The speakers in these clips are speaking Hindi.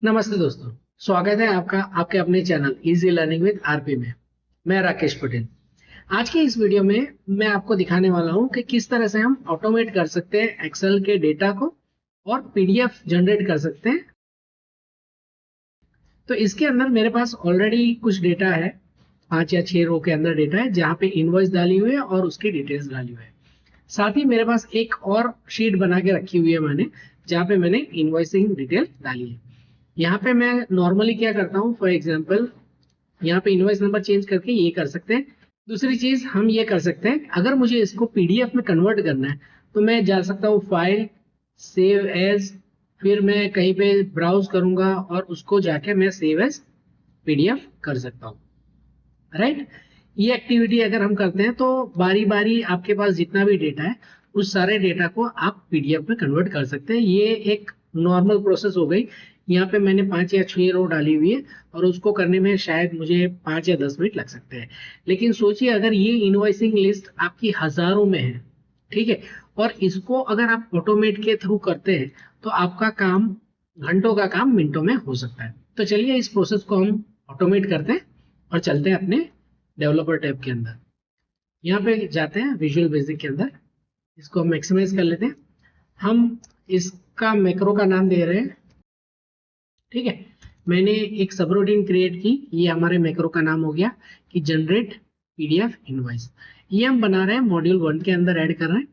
नमस्ते दोस्तों। स्वागत है आपका आपके अपने channel easy learning with RP में। मैं राकेश पटेल। आज की इस वीडियो में मैं आपको दिखाने वाला हूं कि किस तरह से हम ऑटोमेट कर सकते हैं एक्सेल के डेटा को और पीडीएफ जनरेट कर सकते हैं। तो इसके अंदर मेरे पास ऑलरेडी कुछ डेटा है, 5 या 6 रो के अंदर डेटा है जहां पे इनवॉइस डाली हुई है और उसकी डिटेल्स डाली हुई है। साथ ही मेरे पास एक और शीट बना के रखी हुई है मैंने, जहां पे मैंने इनवॉइसिंग डिटेल डाली है। यहाँ पे मैं नॉर्मली क्या करता हूँ, फॉर एग्जांपल यहाँ पे इनवॉइस नंबर चेंज करके ये कर सकते हैं। दूसरी चीज हम ये कर सकते हैं, अगर मुझे इसको पीडीएफ में कन्वर्ट करना है तो मैं जा सकता हूँ फाइल, सेव एज, फिर मैं कहीं पे ब्राउज करूंगा और उसको जाके मैं सेव एज पीडीएफ कर सकता हूँ। राइट, ये एक्टिविटी अगर हम करते हैं तो बारी बारी आपके पास जितना भी डेटा है उस सारे डेटा को आप पीडीएफ में कन्वर्ट कर सकते हैं। ये एक नॉर्मल प्रोसेस हो गई। यहाँ पे मैंने 5 या 6 रो डाली हुई है और उसको करने में शायद मुझे 5 या 10 मिनट लग सकते हैं। लेकिन सोचिए अगर ये इनवॉइसिंग लिस्ट आपकी हजारों में है, ठीक है, और इसको अगर आप ऑटोमेट के थ्रू करते हैं तो आपका काम, घंटों का काम मिनटों में हो सकता है। तो चलिए इस प्रोसेस को हम ऑटोमेट करते हैं और चलते हैं अपने डेवलपर टैब के अंदर। यहाँ पे जाते हैं विजुअल बेसिक के अंदर, इसको हम मैक्सिमाइज कर लेते हैं। हम इसका मैक्रो का नाम दे रहे हैं, ठीक है। मैंने एक सबरूटीन क्रिएट की, ये हमारे मैक्रो का नाम हो गया कि जनरेट पीडीएफ इनवॉइस। ये हम बना रहे हैं मॉड्यूल 1 के अंदर ऐड कर रहे हैं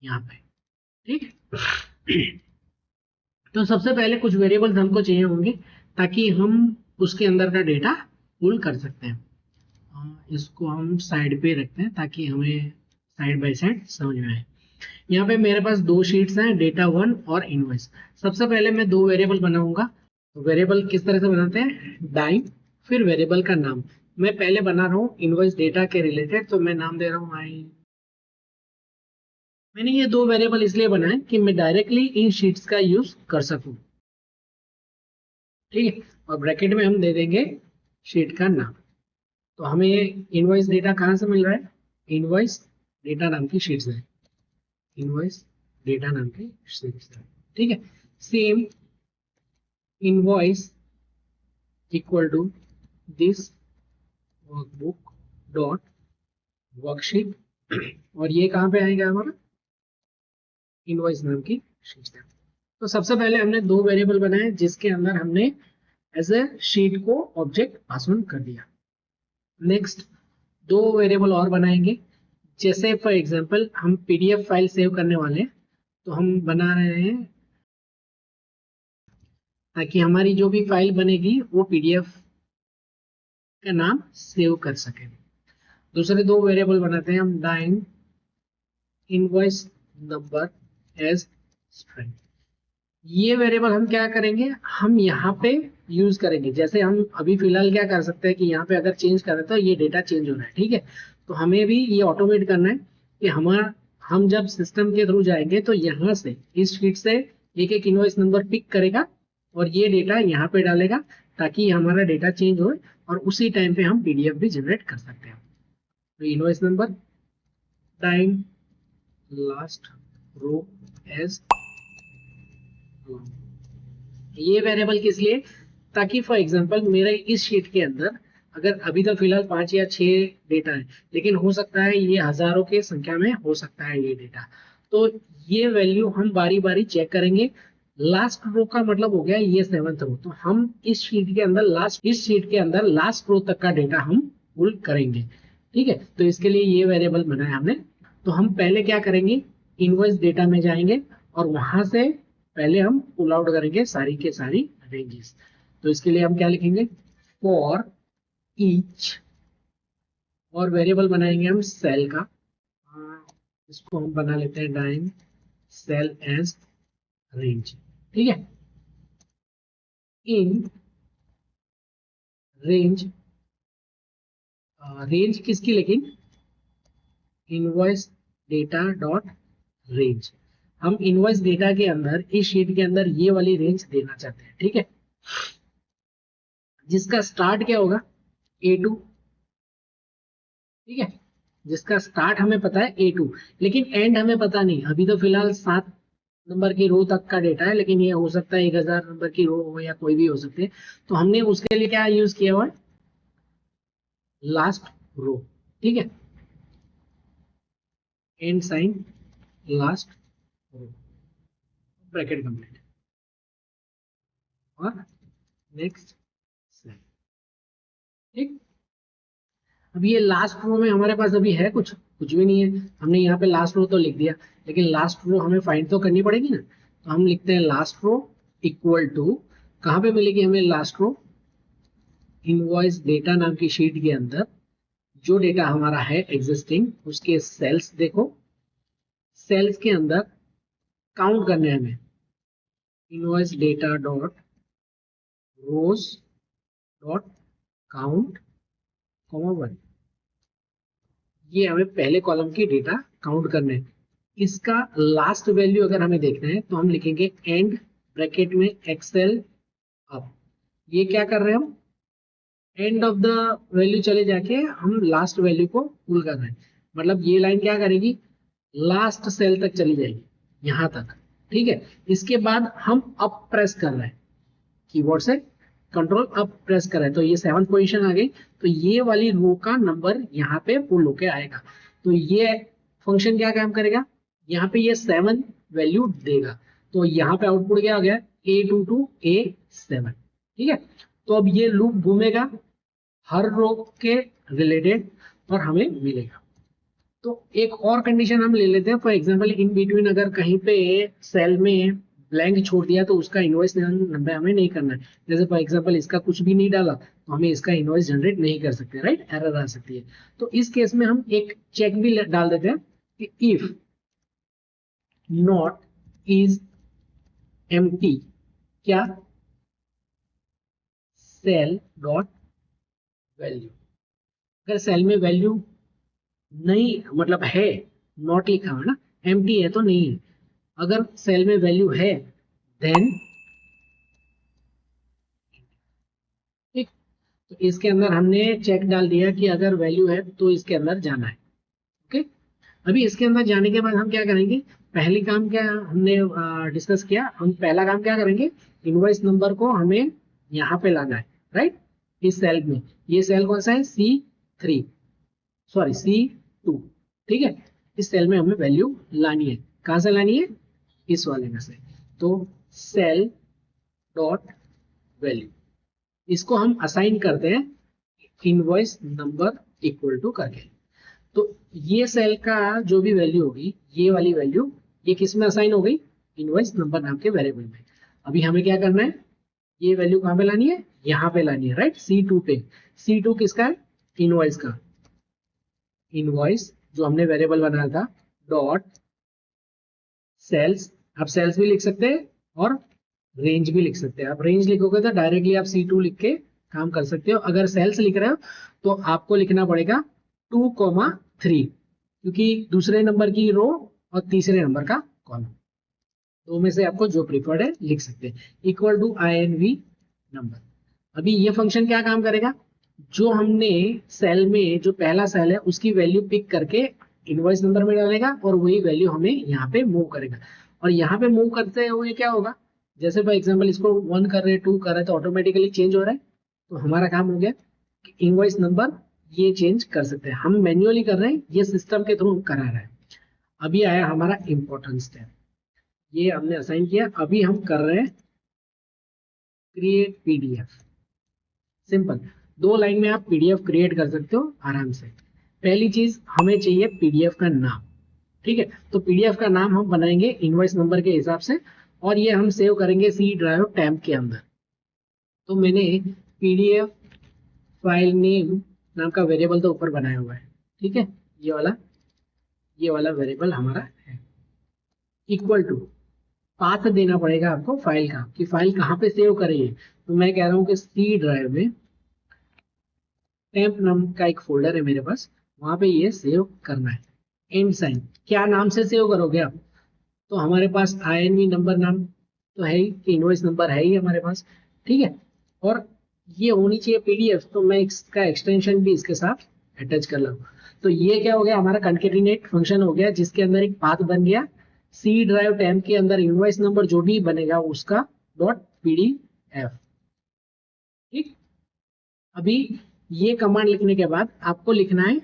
यहाँ पे, ठीक। तो सबसे पहले कुछ वेरिएबल्स हमको चाहिए होंगे ताकि हम उसके अंदर का डेटा पुल कर सकते हैं। इसको हम साइड पे रखते हैं ताकि हमें साइड बाय साइड समझ में आए। यहाँ पे मेरे पास दो शीट्स हैं, डेटा 1 और इनवॉइस। सबसे पहले मैं दो वेरिएबल बनाऊंगा। तो वेरिएबल किस तरह से बनाते हैं, डाइम, फिर वेरिएबल का नाम। मैं पहले बना रहा हूँ इनवॉइस डेटा के रिलेटेड, तो मैं नाम दे रहा हूँ आई। मैंने ये दो वेरिएबल इसलिए बनाए कि मैं डायरेक्टली इन शीट्स का यूज कर सकूं, ठीक है। और ब्रैकेट में हम दे देंगे शीट का नाम। तो हमें इनवॉइस डेटा कहाँ से मिल रहा है, इनवॉइस डेटा नाम की शीट से, इनवॉइस डेटा नाम की शीट से, ठीक है। Same invoice equal to this workbook dot worksheet, और ये कहाँ पे आएगा हमारा, इनवॉइस नाम की शीट से। तो सबसे पहले हमने दो वेरिएबल बनाए जिसके अंदर हमने एज ए शीट को ऑब्जेक्ट पास ऑन कर दिया। नेक्स्ट दो वेरिएबल और बनाएंगे। जैसे फॉर एग्जांपल हम पीडीएफ फाइल सेव करने वाले हैं, तो हम बना रहे हैं ताकि हमारी जो भी फाइल बनेगी वो पीडीएफ का नाम सेव कर सके। दूसरे दो वेरिएबल बनाते हैं हम, dim invoice number as string. ये वेरिएबल हम क्या करेंगे, हम यहाँ पे यूज करेंगे। जैसे हम अभी फिलहाल क्या कर सकते हैं कि यहाँ पे अगर चेंज करें तो ये डेटा चेंज हो रहा है, ठीक है। तो हमें भी ये ऑटोमेट करना है कि हम जब सिस्टम के थ्रू जाएंगे तो यहाँ से इस शीट से एक एक इनवॉइस नंबर पिक करेगा और ये डेटा यहाँ पे डालेगा ताकि हमारा डेटा चेंज हो और उसी टाइम पे हम पीडीएफ भी जनरेट कर सकते हैं। तो invoice number time last row as, ये वेरिएबल किस लिए, ताकि फॉर एग्जांपल मेरे इस शीट के अंदर अगर अभी तो फिलहाल 5 या 6 डेटा है, लेकिन हो सकता है ये हजारों के संख्या में हो सकता है ये डेटा। तो ये वैल्यू हम बारी बारी चेक करेंगे। लास्ट रो का मतलब हो गया ये 7th रो, तो हम इस शीट के अंदर लास्ट रो तक का डेटा हम पुल करेंगे, ठीक है। तो इसके लिए ये वेरिएबल बनाया हमने। तो हम पहले क्या करेंगे, इनवॉइस डेटा में जाएंगे और वहां से पहले हम पुल आउट करेंगे सारी के सारी रेंजेस। तो इसके लिए हम क्या लिखेंगे, फॉर ईच, और वेरिएबल बनाएंगे हम सेल का। इसको हम बना लेते हैं डाइम सेल एज रेंज, ठीक है। इन रेंज, रेंज किसकी, लेकिन इनवॉइस डेटा डॉट रेंज। हम इनवॉइस डेटा के अंदर इस शीट के अंदर ये वाली रेंज देना चाहते हैं, ठीक है, जिसका स्टार्ट क्या होगा, A2, ठीक है। जिसका स्टार्ट हमें पता है A2, लेकिन एंड हमें पता नहीं। अभी तो फिलहाल 7 नंबर की रो तक का डेटा है, लेकिन ये हो सकता है 1000 नंबर की रो हो या कोई भी हो सकती है। तो हमने उसके लिए क्या यूज किया हुआ है, लास्ट रो। ठीक है, and sign last row, bracket complete और नेक्स्ट सेल। ठीक, अब ये लास्ट रो में हमारे पास अभी है कुछ भी नहीं है। हमने यहाँ पे लास्ट रो तो लिख दिया, लेकिन लास्ट रो हमें फाइंड तो करनी पड़ेगी ना। तो हम लिखते हैं लास्ट रो इक्वल टू, कहाँ पे मिलेगी हमें लास्ट रो, इनवॉइस डेटा नाम की शीट के अंदर जो डेटा हमारा है एग्जिस्टिंग, उसके सेल्स देखो, सेल्स के अंदर काउंट करने हैं हमें, इनवॉइस डेटा डॉट रोज डॉट काउंट कॉमा 1, ये हमें पहले कॉलम की डेटा काउंट करने हैं। इसका लास्ट वैल्यू अगर हमें देखना है तो हम लिखेंगे एंड ब्रैकेट में एक्सेल अप। ये क्या कर रहे हैं हम, एंड ऑफ द वैल्यू चले जाके हम लास्ट वैल्यू को पुल कर रहे हैं। मतलब ये लाइन क्या करेगी, लास्ट सेल तक चली जाएगी, यहां तक। ठीक है, इसके बाद हम अप प्रेस कर रहे हैं, कीबोर्ड से कंट्रोल अप प्रेस कर रहे हैं, तो ये 7th पोजीशन आ गई। तो ये वाली रो का नंबर यहाँ पे पुल होके आएगा। तो ये फंक्शन क्या काम करेगा, यहाँ पे ये 7 वैल्यू देगा। तो यहाँ पे आउटपुट क्या आ गया, A22 A7। ठीक है, तो अब ये लूप घूमेगा हर रो के रिलेटेड और हमें मिलेगा। तो एक और कंडीशन हम ले लेते हैं, फॉर एग्जांपल इन बिटवीन अगर कहीं पे सेल में ब्लैंक छोड़ दिया तो उसका इनवॉइस नंबर हमें नहीं करना है। जैसे फॉर एग्जांपल इसका कुछ भी नहीं डाला तो हमें इसका इनवॉइस जनरेट नहीं कर सकते, राइट, एरर आ सकती है। तो इस केस में हम एक चेक भी डाल देते हैं कि इफ नॉट इज एम्प्टी, क्या, सेल डॉट वैल्यू। अगर सेल में वैल्यू नहीं, मतलब है, नॉट लिखा हुआ ना, एम्प्टी है तो नहीं है। अगर सेल में वैल्यू है देन, ठीक, तो इसके अंदर हमने चेक डाल दिया कि अगर वैल्यू है तो इसके अंदर जाना है। ओके, अभी इसके अंदर जाने के बाद हम क्या करेंगे, पहली काम क्या हमने डिस्कस किया, हम पहला काम क्या करेंगे, इनवॉइस नंबर को हमें यहाँ पे लाना है, राइट, इस सेल में। ये सेल कौन सा है, C3, सॉरी C2। ठीक है, इस सेल में हमें वैल्यू लानी है। कहां से लानी है, इस वाले में से। तो सेल डॉट वैल्यू, इसको हम असाइन करते हैं इनवॉइस नंबर इक्वल टू करके। तो ये सेल का जो भी वैल्यू होगी, ये वाली वैल्यू, ये किस में असाइन हो गई, इनवॉइस नंबर नाम के वेरिएबल में। अभी हमें क्या करना है, ये वैल्यू कहां पे लानी है, यहाँ पे लानी है, राइट, C2 पे। C2 किसका है, इनवॉइस का। इनवॉइस जो हमने वेरिएबल बनाया था डॉट सेल्स, आप सेल्स भी लिख सकते हैं और रेंज भी लिख सकते हैं। आप रेंज लिखोगे तो डायरेक्टली आप C2 लिख के काम कर सकते हो। अगर सेल्स लिख रहे हो तो आपको लिखना पड़ेगा 2,3, क्योंकि दूसरे नंबर की रो और तीसरे नंबर का कॉलम, दो में से आपको जो प्रिफर्ड है लिख सकते हैं, इक्वल टू INV नंबर। अभी ये फंक्शन क्या काम करेगा, जो हमने सेल में, जो पहला सेल है उसकी वैल्यू पिक करके इनवॉइस नंबर में डालेगा और वही वैल्यू हमें यहाँ पे मूव करेगा। और यहाँ पे मूव करते हुए क्या होगा, जैसे फॉर एग्जांपल इसको 1 कर रहे, 2 कर रहे, तो ऑटोमेटिकली चेंज हो रहा है। तो हमारा काम हो गया कि इनवॉइस नंबर ये चेंज कर सकते हैं, हम मैन्युअली कर रहे हैं, ये सिस्टम के थ्रू करा रहे हैं। अभी आया हमारा इंपॉर्टेंट स्टेप, ये हमने असाइन किया। अभी हम कर रहे हैं क्रिएट PDF। सिंपल, 2 लाइन में आप PDF क्रिएट कर सकते हो आराम से। पहली चीज हमें चाहिए PDF का नाम। ठीक है, तो PDF का नाम हम बनाएंगे इनवॉइस नंबर के हिसाब से, और ये हम सेव करेंगे C ड्राइव टैब के अंदर। तो मैंने PDF फाइल नेम नाम का वेरिएबल तो ऊपर बनाया हुआ है। ठीक है, ये वाला वेरिएबल हमारा है। इक्वल टू पाथ देना पड़ेगा आपको फाइल का, कि फाइल कहाँ पे सेव करेंगे। तो मैं कह रहा हूँ कि C ड्राइव में टेम्प नाम का एक फोल्डर है मेरे पास, वहां पे ये सेव करना है। एंड साइन, क्या नाम से सेव करोगे आप, तो हमारे पास INV नंबर नाम तो है ही, इनवॉइस नंबर है ही हमारे पास। ठीक है, और ये होनी चाहिए PDF, तो मैं इसका एक्सटेंशन भी इसके साथ अटैच कर लूँ। तो ये क्या हो गया, हमारा कंकेटिनेट फंक्शन हो गया, जिसके अंदर एक पाथ बन गया सी ड्राइव टेम्प के अंदर इनवॉइस नंबर जो भी बनेगा उसका डॉट पीडीएफ। ठीक, अभी ये कमांड लिखने के बाद आपको लिखना है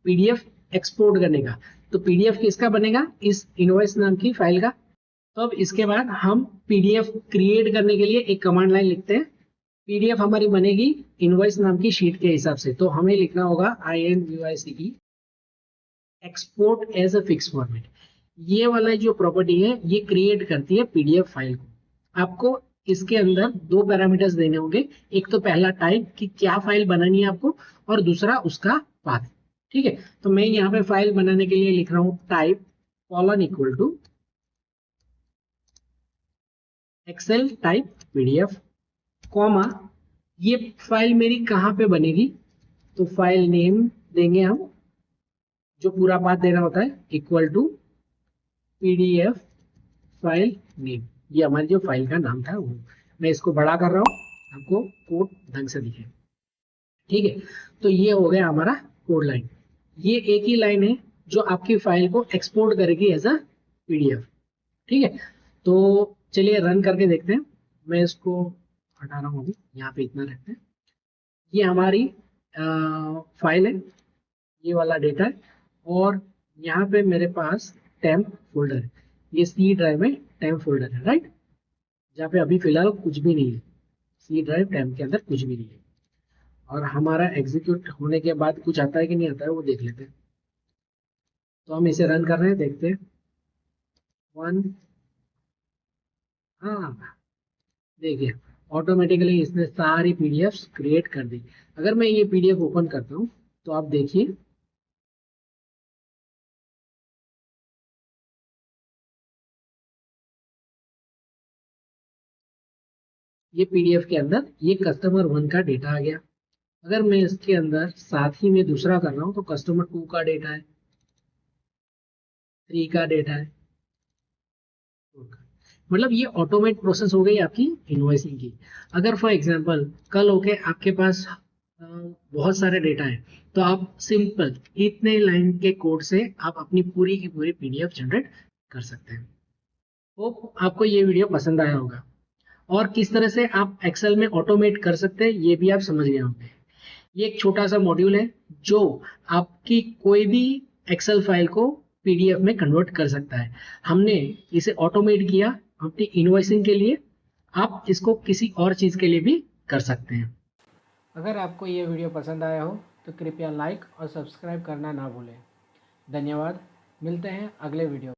पीडीएफ एक्सपोर्ट करने का। तो पीडीएफ किसका बनेगा, इस इनवॉइस नाम की फाइल का। तो अब इसके बाद हम पीडीएफ क्रिएट करने के लिए एक कमांड लाइन लिखते हैं। पीडीएफ हमारी बनेगी इनवॉइस नाम की शीट के हिसाब से, तो हमें लिखना होगा INVOICE export as a fix format. ये वाला जो प्रॉपर्टी है ये क्रिएट करती है पीडीएफ फाइल को। आपको इसके अंदर दो पैरामीटर्स देने होंगे, एक तो पहला टाइप कि क्या फाइल बनानी है आपको, और दूसरा उसका पाथ। ठीक है, तो मैं यहाँ पे फाइल बनाने के लिए लिख रहा हूँ type colon equal to Excel type PDF, comma ये फाइल मेरी कहाँ पे बनेगी, तो फाइल नेम देंगे हम, जो पूरा पाथ देना होता है, equal to PDF file name. ये हमारी जो फाइल का नाम था वो। मैं इसको बड़ा कर रहा हूँ, आपको कोड ढंग से दिखे। ठीक है, तो ये हो गया हमारा कोड लाइन। ये एक ही लाइन है जो आपकी फाइल को एक्सपोर्ट करेगी एज अ पीडीएफ। ठीक है, तो चलिए रन करके देखते हैं। मैं इसको हटा रहा हूँ, अभी यहाँ पे इतना रखते हैं। ये हमारी फाइल है, ये वाला डेटा है, और यहाँ पे मेरे पास टेम्प फोल्डर है। ये सी ड्राइव में टेम्प फोल्डर है, राइट, जहाँ पे अभी फिलहाल कुछ भी नहीं है। सी ड्राइव टेम्प के अंदर कुछ भी नहीं है। और हमारा एग्जीक्यूट होने के बाद कुछ आता है कि नहीं आता है वो देख लेते हैं। तो हम इसे रन कर रहे हैं, देखते हैं। वन, हाँ देखिए ऑटोमेटिकली इसने सारी पीडीएफ्स क्रिएट कर दी। अगर मैं ये पीडीएफ ओपन करता हूँ तो आप देखिए ये पीडीएफ के अंदर ये कस्टमर 1 का डेटा आ गया। अगर मैं इसके अंदर साथ ही में दूसरा कर रहा हूँ तो कस्टमर 2 का डेटा है, 3 का डेटा है, 4 का। मतलब ये ऑटोमेट प्रोसेस हो गई आपकी इनवॉइसिंग की। अगर फॉर एग्जांपल कल होके आपके पास बहुत सारे डेटा है, तो आप सिंपल इतने लाइन के कोड से आप अपनी पूरी की पूरी पीडीएफ जनरेट कर सकते हैं। होप आपको ये वीडियो पसंद आया होगा, और किस तरह से आप एक्सेल में ऑटोमेट कर सकते हैं ये भी आप समझ गए होंगे। ये एक छोटा सा मॉड्यूल है जो आपकी कोई भी एक्सेल फाइल को पीडीएफ में कन्वर्ट कर सकता है। हमने इसे ऑटोमेट किया अपनी इनवॉइसिंग के लिए, आप इसको किसी और चीज़ के लिए भी कर सकते हैं। अगर आपको ये वीडियो पसंद आया हो तो कृपया लाइक और सब्सक्राइब करना ना भूलें। धन्यवाद, मिलते हैं अगले वीडियो।